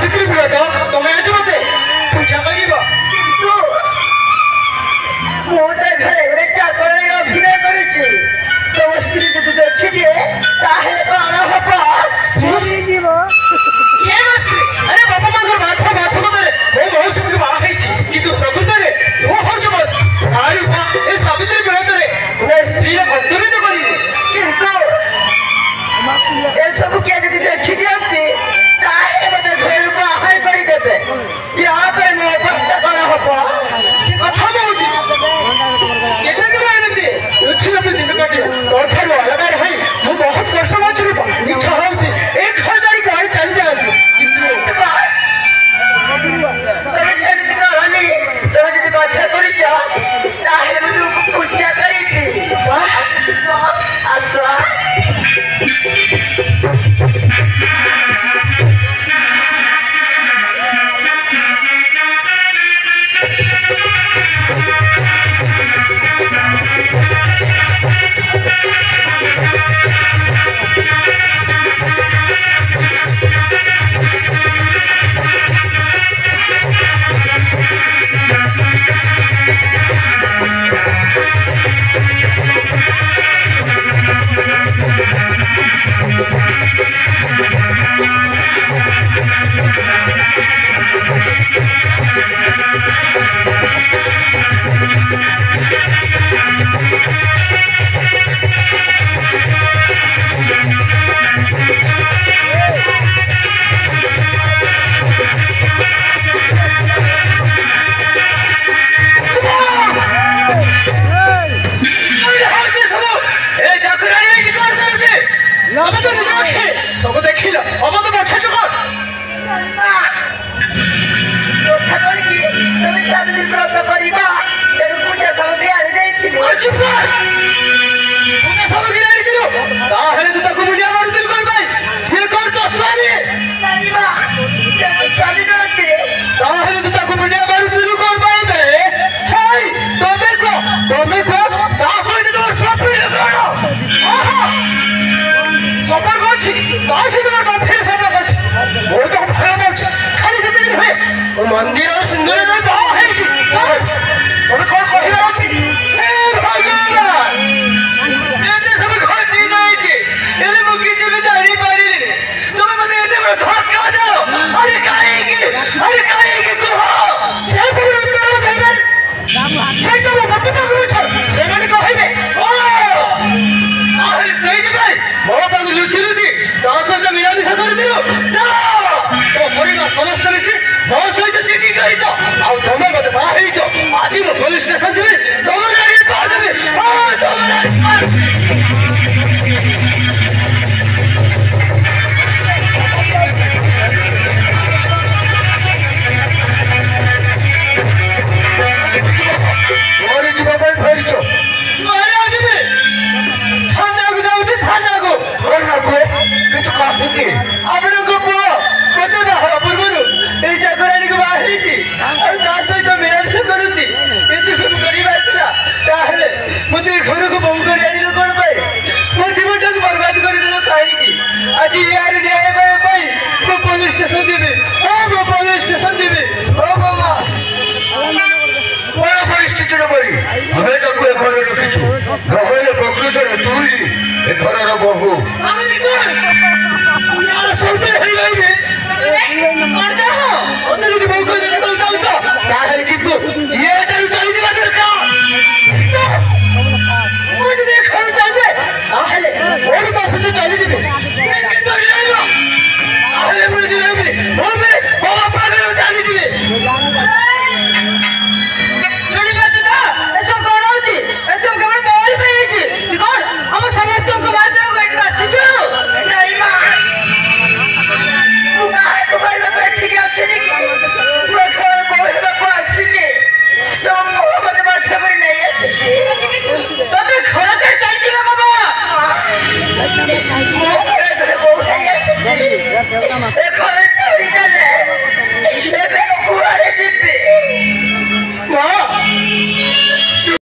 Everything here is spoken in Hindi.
सावित्री ब्रत तुम आज मत पूजा कर घरे गोटे चाकर अभिनय करुच्ची तुम स्त्री जो देखी दिए कौन हम अरे बापा मान बाथ बाथ मत मो मौसी को बाहर किंतु प्रकृत में तू हूँ मस्त ए सावित्री व्रत में स्त्री कर्तव्य तो करी किंतु सब किए जब देखी दिखती मत घर बाहर करदे यहाँ पे मो अवस्था कौन हम से कथा मुझे दिन काटे तोठार अलग रही मुझे बहुत कष्ट पाची इच्छा हो 1000 कड़े चली जाती तुम सेमती करनी तुम जो बाध्य कर तुमको पूजा करी आस सब देखिल हम तो बच्चा चुका तुम सावित्री व्रत करवा पूजा सामग्री आनी पूजा सामग्री आनी तू मुंडिया मारुल कौन भाई सी कर तो स्वामी स्वामी तू मुंडिया मारुल कौन भाई तुम्हें को सहित तुम स्वप्न संपर्क अच्छी सहित मोर गंभीर संपर्क अच्छी मोर तो भय अच्छे खाली से नुहे मंदिर और सिंदूर बाहर तुम्हें कौन कहबार अच्छी सब घटी जाइए मुझे जापारे तुम्हें मत धक्का दो अरे कहीं कह से सब उत्तर देवे से कहबे मो पाक लुचि लुचि सहित मिलामिशा कर परिवार समस्त मिसी मो सहित चिटी कर तुम मत बाहर आज मो पुलिस स्टेशन जी तुम सहित मिलामिशा करुच्ची सब कर मत घर को बहु कर कौन पाए मो जीवन को बर्बाद करदेल कहीं आज यार न्याय मो पुलिस स्टेशन देवी मो पुलिस स्टेशन देवी कौन परिस्थिति हमें घर रखीचु नहले प्रकृत तू ही घर बहु सौते